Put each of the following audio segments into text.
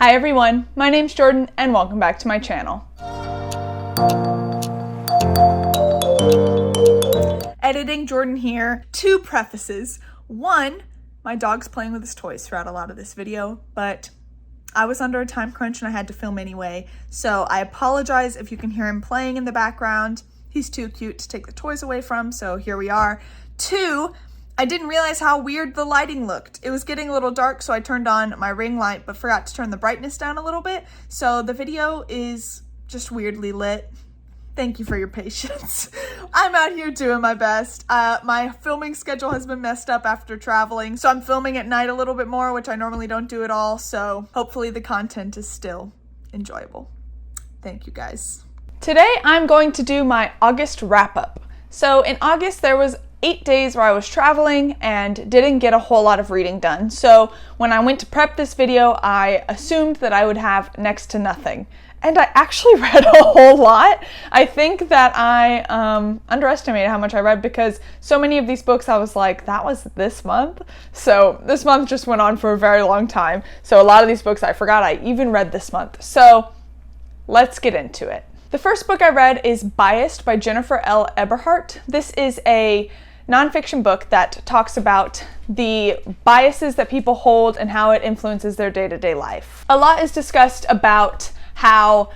Hi everyone, my name's Jordan and welcome back to my channel. Editing Jordan here. Two prefaces. One, my dog's playing with his toys throughout a lot of this video, but I was under a time crunch and I had to film anyway, so I apologize if you can hear him playing in the background. He's too cute to take the toys away from, so here we are. Two, I didn't realize how weird the lighting looked. It was getting a little dark, so I turned on my ring light, but forgot to turn the brightness down a little bit. So the video is just weirdly lit. Thank you for your patience. I'm out here doing my best. My filming schedule has been messed up after traveling, so I'm filming at night a little bit more, which I normally don't do at all. So hopefully the content is still enjoyable. Thank you guys. Today I'm going to do my August wrap up. So in August there was 8 days where I was traveling and didn't get a whole lot of reading done. So when I went to prep this video, I assumed that I would have next to nothing. And I actually read a whole lot. I think that I underestimated how much I read because so many of these books I was like, that was this month? So this month just went on for a very long time. So a lot of these books I forgot I even read this month. So let's get into it. The first book I read is Biased by Jennifer L. Eberhardt. This is a nonfiction book that talks about the biases that people hold and how it influences their day-to-day life. A lot is discussed about how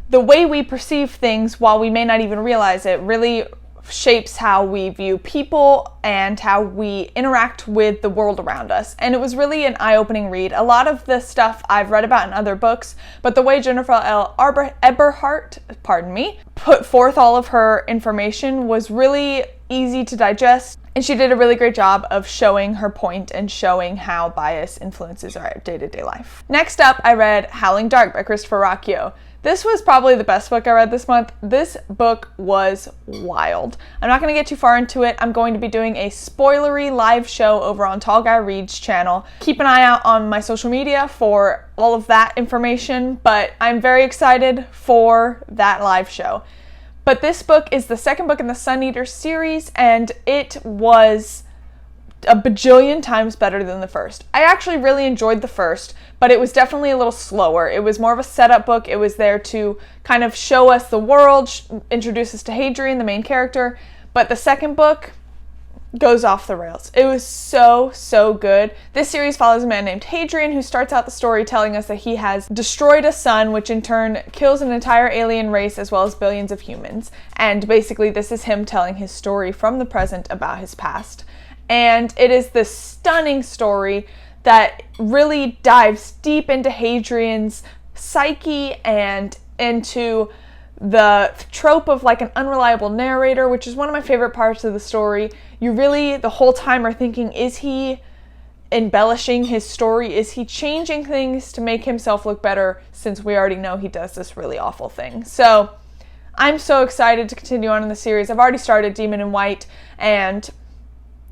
the way we perceive things, while we may not even realize it, really shapes how we view people and how we interact with the world around us. And it was really an eye-opening read. A lot of the stuff I've read about in other books, but the way Jennifer L. Eberhardt, put forth all of her information was really easy to digest, and she did a really great job of showing her point and showing how bias influences our day-to-day life. Next up, I read Howling by Christopher Rocchio. This was probably the best book I read this month. This book was wild. I'm not going to get too far into it. I'm going to be doing a spoilery live show over on Tall Guy Reads channel. Keep an eye out on my social media for all of that information, but I'm very excited for that live show. But this book is the second book in the Sun Eater series, and it was a bajillion times better than the first. I actually really enjoyed the first, but it was definitely a little slower. It was more of a setup book. It was there to kind of show us the world, introduce us to Hadrian, the main character, but the second book goes off the rails. It was so good. This series follows a man named Hadrian who starts out the story telling us that he has destroyed a sun, which in turn kills an entire alien race as well as billions of humans. And basically this is him telling his story from the present about his past. And it is this stunning story that really dives deep into Hadrian's psyche and into the trope of like an unreliable narrator, which is one of my favorite parts of the story. You really, the whole time, are thinking, is he embellishing his story? Is he changing things to make himself look better, since we already know he does this really awful thing? So I'm so excited to continue on in the series. I've already started Demon in White, and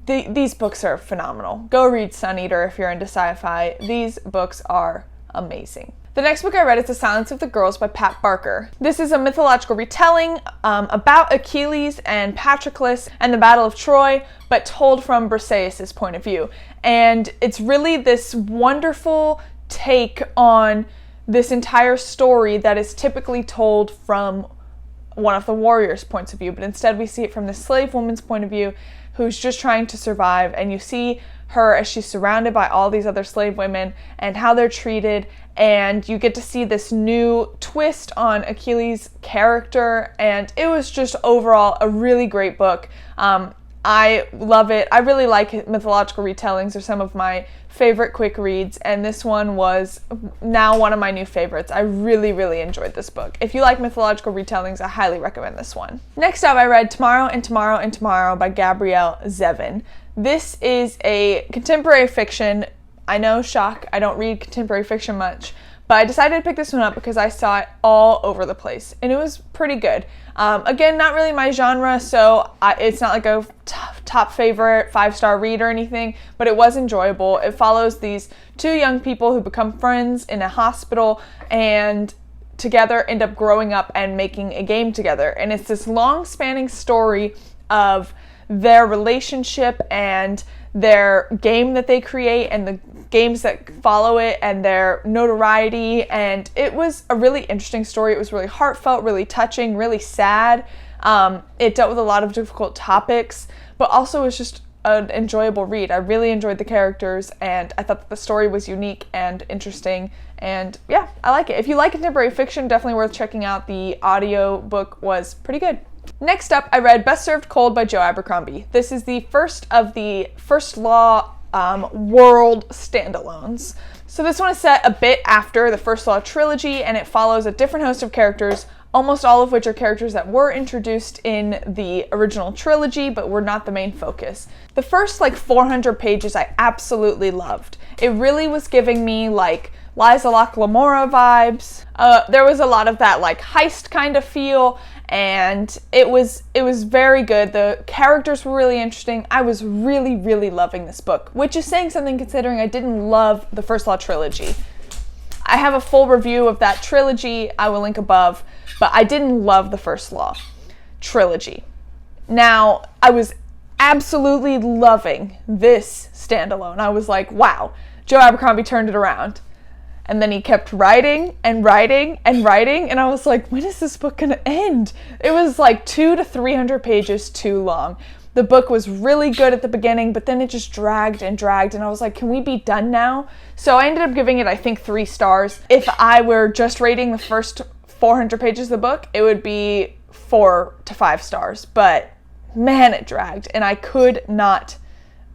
these books are phenomenal. Go read Sun Eater if you're into sci-fi. These books are amazing. The next book I read is The Silence of the Girls by Pat Barker. This is a mythological retelling about Achilles and Patroclus and the Battle of Troy, but told from Briseis' point of view. And it's really this wonderful take on this entire story that is typically told from one of the warriors' points of view, but instead we see it from the slave woman's point of view, who's just trying to survive, and you see her as she's surrounded by all these other slave women and how they're treated, and you get to see this new twist on Achilles' character, and it was just overall a really great book. I love it. I really like mythological retellings. They're some of my favorite quick reads, and this one was now one of my new favorites. I really enjoyed this book. If you like mythological retellings, I highly recommend this one. Next up, I read Tomorrow and Tomorrow and Tomorrow by Gabrielle Zevin. This is a contemporary fiction. I know, shock, I don't read contemporary fiction much, but I decided to pick this one up because I saw it all over the place, and it was pretty good. Again, not really my genre, so it's not like a top favorite 5-star read or anything, but it was enjoyable. It follows these two young people who become friends in a hospital and together end up growing up and making a game together. And it's this long-spanning story of their relationship and their game that they create and the games that follow it and their notoriety. And it was a really interesting story. It was really heartfelt, really touching, really sad. It dealt with a lot of difficult topics, but also was just an enjoyable read. I really enjoyed the characters, and I thought that the story was unique and interesting, and yeah, I like it. If you like contemporary fiction, definitely worth checking out. The audio book was pretty good. Next up, I read Best Served Cold by Joe Abercrombie. This is the first of the First Law world standalones. So this one is set a bit after the First Law trilogy, and it follows a different host of characters, almost all of which are characters that were introduced in the original trilogy, but were not the main focus. The first 400 pages I absolutely loved. It really was giving me Liza Lamora vibes. There was a lot of that heist kind of feel, and it was very good. The characters were really interesting. I was really, really loving this book, which is saying something considering I didn't love the First Law trilogy. I have a full review of that trilogy I will link above, but I didn't love the First Law trilogy. Now, I was absolutely loving this standalone. I was like, wow, Joe Abercrombie turned it around. And then he kept writing and writing and writing, and I was like, when is this book gonna end? It was 200 to 300 pages too long. The book was really good at the beginning, but then it just dragged and dragged, and I was like, can we be done now? So I ended up giving it, I think, 3 stars. If I were just rating the first 400 pages of the book, it would be 4 to 5 stars, but man, it dragged, and I could not.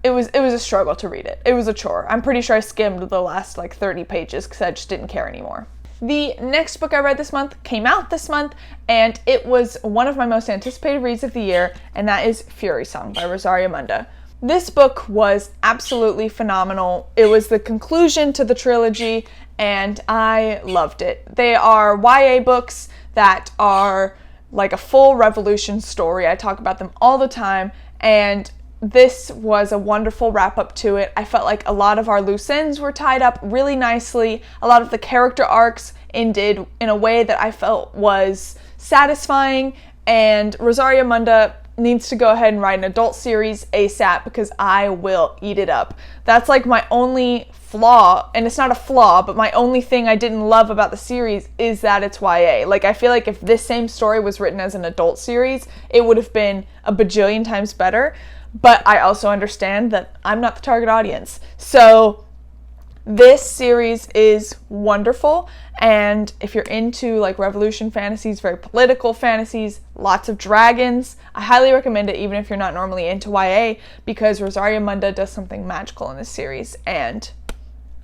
It was a struggle to read it. It was a chore. I'm pretty sure I skimmed the last 30 pages because I just didn't care anymore. The next book I read this month came out this month, and it was one of my most anticipated reads of the year, and that is Fury Song by Rosaria Munda. This book was absolutely phenomenal. It was the conclusion to the trilogy, and I loved it. They are YA books that are like a full revolution story. I talk about them all the time, and this was a wonderful wrap-up to it. I felt like a lot of our loose ends were tied up really nicely. A lot of the character arcs ended in a way that I felt was satisfying, and Rosaria Munda needs to go ahead and write an adult series ASAP because I will eat it up. That's my only flaw, and it's not a flaw, but my only thing I didn't love about the series is that it's YA. I feel like if this same story was written as an adult series, it would have been a bajillion times better. But I also understand that I'm not the target audience. So this series is wonderful, and if you're into revolution fantasies, very political fantasies, lots of dragons, I highly recommend it even if you're not normally into YA, because Rosaria Munda does something magical in this series, and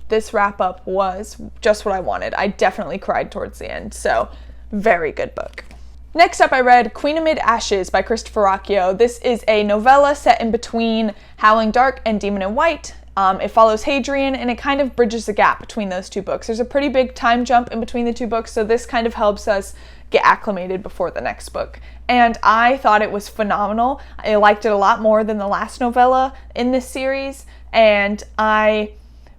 this wrap-up was just what I wanted. I definitely cried towards the end, so very good book. Next up, I read Queen Amid Ashes by Christopher Rocchio. This is a novella set in between Howling Dark and Demon in White. It follows Hadrian, and it kind of bridges the gap between those two books. There's a pretty big time jump in between the two books, so this kind of helps us get acclimated before the next book. And I thought it was phenomenal. I liked it a lot more than the last novella in this series, and I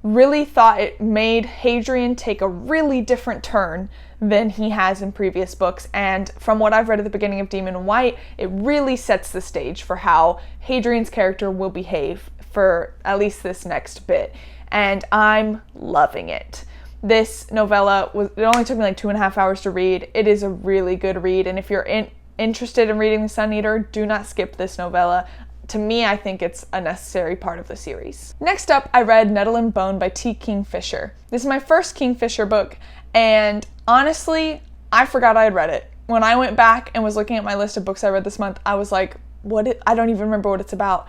really thought it made Hadrian take a really different turn than he has in previous books, and from what I've read at the beginning of Demon in White, it really sets the stage for how Hadrian's character will behave for at least this next bit, and I'm loving it. This novella, it only took me 2.5 hours to read. It is a really good read, and if you're interested in reading The Sun Eater, do not skip this novella. To me, I think it's a necessary part of the series. Next up, I read Netherland Bone by T. Kingfisher. This is my first Kingfisher book, and honestly, I forgot I had read it. When I went back and was looking at my list of books I read this month, I was like, I don't even remember what it's about.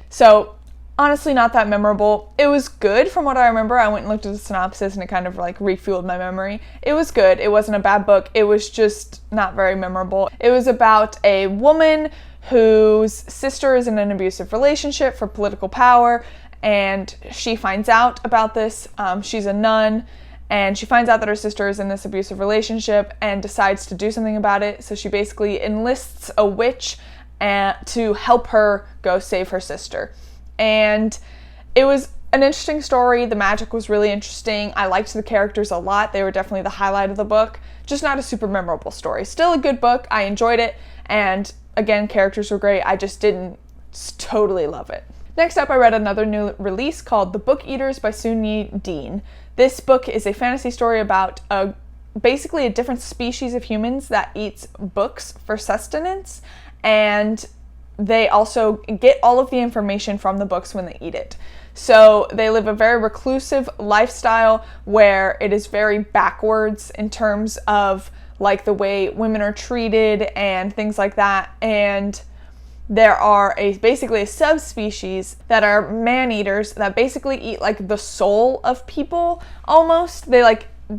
So, honestly, not that memorable. It was good from what I remember. I went and looked at the synopsis, and it kind of refueled my memory. It was good. It wasn't a bad book. It was just not very memorable. It was about a woman whose sister is in an abusive relationship for political power, and she finds out about this. She's a nun, and she finds out that her sister is in this abusive relationship and decides to do something about it. So she basically enlists a witch to help her go save her sister. And it was an interesting story. The magic was really interesting. I liked the characters a lot. They were definitely the highlight of the book. Just not a super memorable story. Still a good book. I enjoyed it. And again, characters were great. I just didn't totally love it. Next up, I read another new release called The Book Eaters by Sunyi Dean. This book is a fantasy story about basically a different species of humans that eats books for sustenance, and they also get all of the information from the books when they eat it. So they live a very reclusive lifestyle where it is very backwards in terms of like the way women are treated and things like that. And there are basically a subspecies that are man-eaters that basically eat like the soul of people almost. They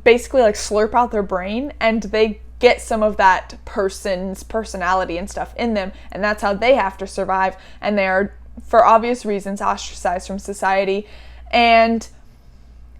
basically slurp out their brain, and they get some of that person's personality and stuff in them, and that's how they have to survive. And they are, for obvious reasons, ostracized from society. And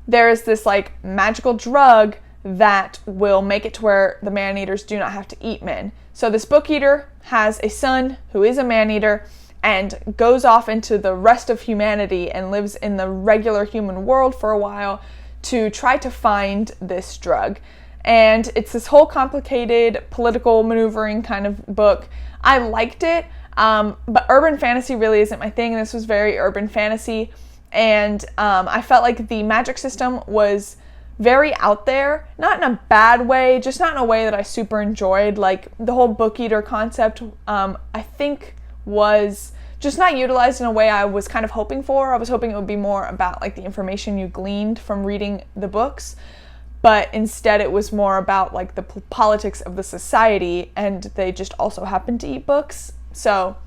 there is this magical drug that will make it to where the man-eaters do not have to eat men. So this book eater has a son who is a man-eater and goes off into the rest of humanity and lives in the regular human world for a while to try to find this drug. And it's this whole complicated political maneuvering kind of book. I liked it, but urban fantasy really isn't my thing. This was very urban fantasy, and I felt like the magic system was very out there, not in a bad way, just not in a way that I super enjoyed. Like the whole book eater concept, I think was just not utilized in a way I was kind of hoping for. I was hoping it would be more about the information you gleaned from reading the books, but instead it was more about the politics of the society, and they just also happened to eat books. So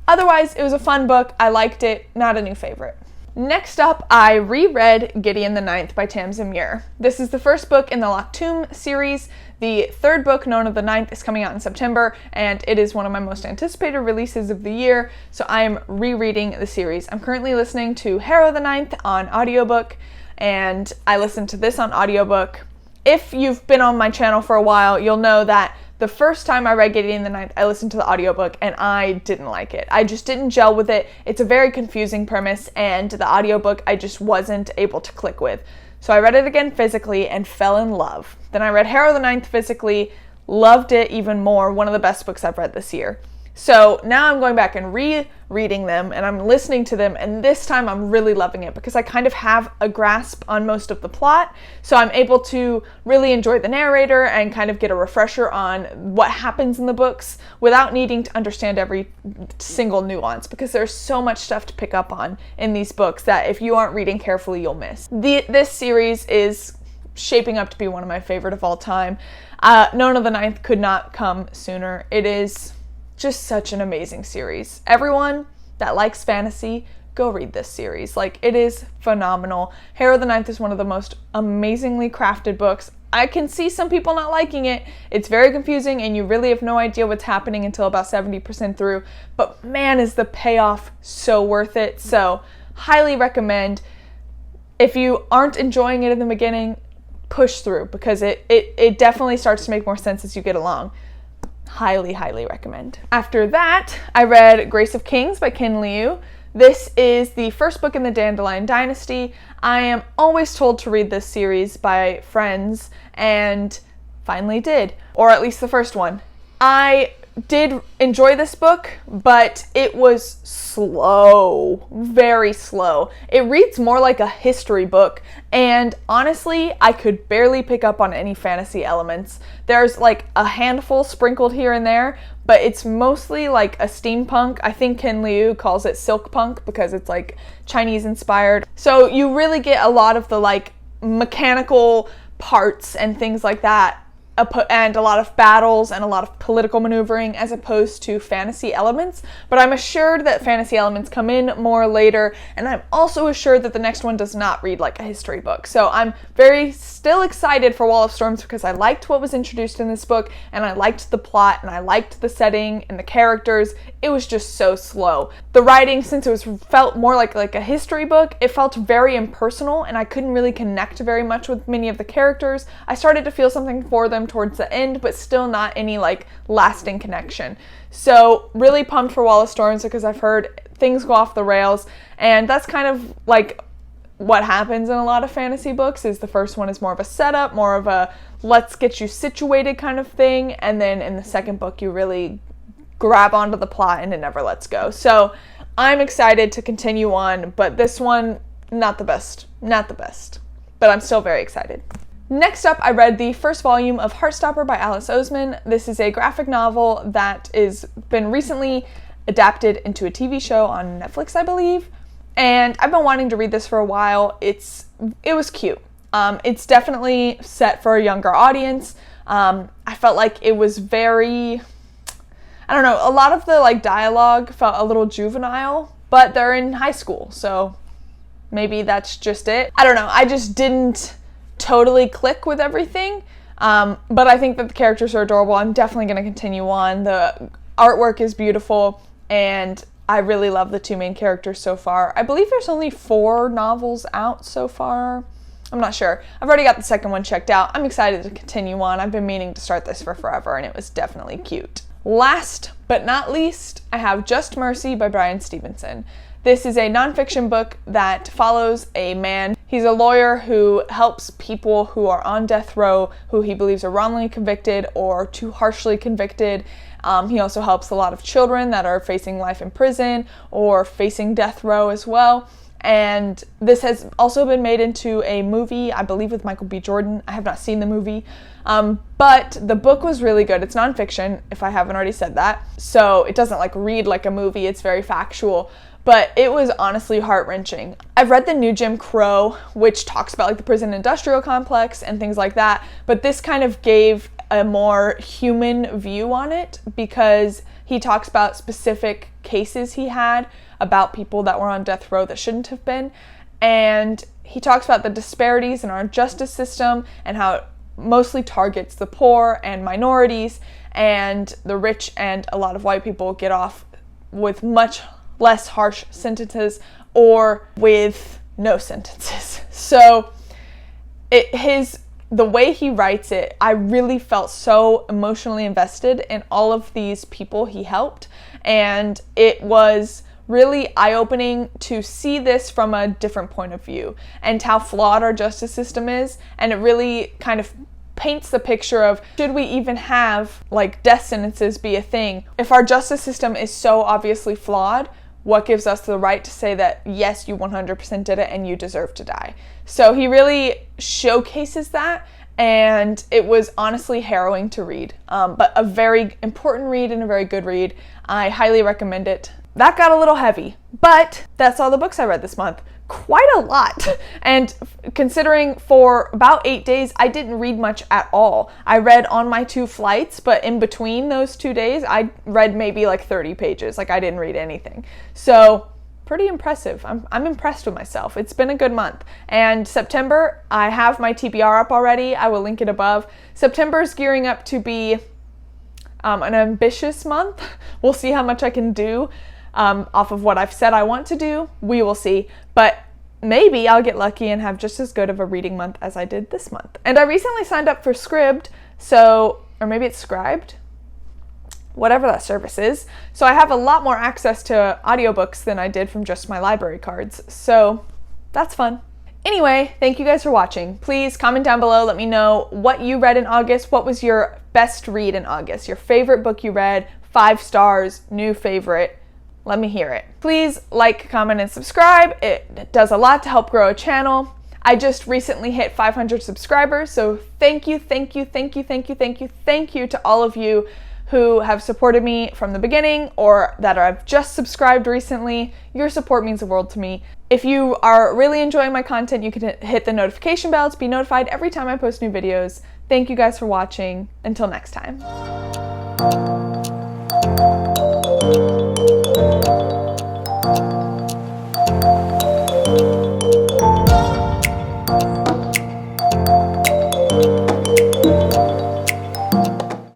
otherwise, it was a fun book. I liked it. Not a new favorite. Next up, I reread Gideon the Ninth by Tamsin Muir. This is the first book in the Locked Tomb series. The third book, Nona the Ninth, is coming out in September, and it is one of my most anticipated releases of the year, so I am rereading the series. I'm currently listening to Harrow the Ninth on audiobook, and I listened to this on audiobook. If you've been on my channel for a while, you'll know that the first time I read Gideon the Ninth, I listened to the audiobook and I didn't like it. I just didn't gel with it. It's a very confusing premise, and the audiobook I just wasn't able to click with. So I read it again physically and fell in love. Then I read Harrow the Ninth physically, loved it even more, one of the best books I've read this year. So now I'm going back and rereading them, and I'm listening to them, and this time I'm really loving it because I kind of have a grasp on most of the plot, so I'm able to really enjoy the narrator and kind of get a refresher on what happens in the books without needing to understand every single nuance, because there's so much stuff to pick up on in these books that if you aren't reading carefully, you'll miss. This series is shaping up to be one of my favorite of all time. Nona the Ninth could not come sooner. It is just such an amazing series. Everyone that likes fantasy, go read this series. It is phenomenal. Harrow the Ninth is one of the most amazingly crafted books. I can see some people not liking it. It's very confusing, and you really have no idea what's happening until about 70% through, but man, is the payoff so worth it. So highly recommend. If you aren't enjoying it in the beginning, push through, because it definitely starts to make more sense as you get along. Highly, highly recommend. After that, I read Grace of Kings by Ken Liu. This is the first book in the Dandelion Dynasty. I am always told to read this series by friends, and finally did, or at least the first one. I did enjoy this book, but it was slow, very slow. It reads more like a history book, and honestly, I could barely pick up on any fantasy elements. There's a handful sprinkled here and there, but it's mostly a steampunk. I think Ken Liu calls it silk punk because it's Chinese inspired. So you really get a lot of the mechanical parts and things like that, and a lot of battles and a lot of political maneuvering as opposed to fantasy elements. But I'm assured that fantasy elements come in more later, and I'm also assured that the next one does not read like a history book. So I'm still excited for Wall of Storms because I liked what was introduced in this book, and I liked the plot, and I liked the setting and the characters. It was just so slow. The writing, since it felt more like a history book, it felt very impersonal, and I couldn't really connect very much with many of the characters. I started to feel something for them towards the end, but still not any lasting connection. So really pumped for Wall of Storms because I've heard things go off the rails, and that's kind of what happens in a lot of fantasy books. Is the first one is more of a setup, more of a let's get you situated kind of thing, and then in the second book you really grab onto the plot and it never lets go. So I'm excited to continue on, but this one, not the best. Not the best. But I'm still very excited. Next up, I read the first volume of Heartstopper by Alice Oseman. This is a graphic novel that is been recently adapted into a TV show on Netflix, I believe. And I've been wanting to read this for a while. It was cute. It's definitely set for a younger audience. I felt like it was very, I don't know, a lot of the like dialogue felt a little juvenile, but they're in high school, so maybe that's just it. I don't know, I just didn't totally click with everything, but I think that the characters are adorable. I'm definitely going to continue on. The artwork is beautiful, and I really love the two main characters so far. I believe there's only 4 novels out so far. I'm not sure. I've already got the second one checked out. I'm excited to continue on. I've been meaning to start this for forever, and it was definitely cute. Last but not least, I have Just Mercy by Bryan Stevenson. This is a nonfiction book that follows a man. He's a lawyer who helps people who are on death row, who he believes are wrongly convicted or too harshly convicted. He also helps a lot of children that are facing life in prison or facing death row as well. And this has also been made into a movie, I believe with Michael B. Jordan. I have not seen the movie, but the book was really good. It's nonfiction, if I haven't already said that. So it doesn't like read like a movie, it's very factual, but it was honestly heart-wrenching. I've read the new Jim Crow, which talks about like the prison industrial complex and things like that, but this kind of gave a more human view on it because he talks about specific cases he had about people that were on death row that shouldn't have been. And he talks about the disparities in our justice system and how it mostly targets the poor and minorities, and the rich and a lot of white people get off with much less harsh sentences or with no sentences. So the way he writes it, I really felt so emotionally invested in all of these people he helped, and it was really eye-opening to see this from a different point of view and how flawed our justice system is. And it really kind of paints the picture of, should we even have like death sentences be a thing? If our justice system is so obviously flawed, what gives us the right to say that, yes, you 100% did it and you deserve to die? So he really showcases that, and it was honestly harrowing to read, but a very important read and a very good read. I highly recommend it. That got a little heavy, but that's all the books I read this month. Quite a lot. And considering for about 8 days, I didn't read much at all. I read on my 2 flights, but in between those 2 days, I read maybe like 30 pages. Like I didn't read anything. So pretty impressive. I'm impressed with myself. It's been a good month. And September, I have my TBR up already. I will link it above. September is gearing up to be an ambitious month. We'll see how much I can do. Off of what I've said I want to do, we will see, but maybe I'll get lucky and have just as good of a reading month as I did this month. And I recently signed up for Scribd, or maybe it's Scribed, whatever that service is, so I have a lot more access to audiobooks than I did from just my library cards, so that's fun. Anyway, thank you guys for watching. Please comment down below, let me know what you read in August. What was your best read in August? Your favorite book you read, 5 stars, new favorite. Let me hear it. Please like, comment, and subscribe. It does a lot to help grow a channel. I just recently hit 500 subscribers, so thank you to all of you who have supported me from the beginning or that have just subscribed recently. Your support means the world to me. If you are really enjoying my content, you can hit the notification bell to be notified every time I post new videos. Thank you guys for watching. Until next time.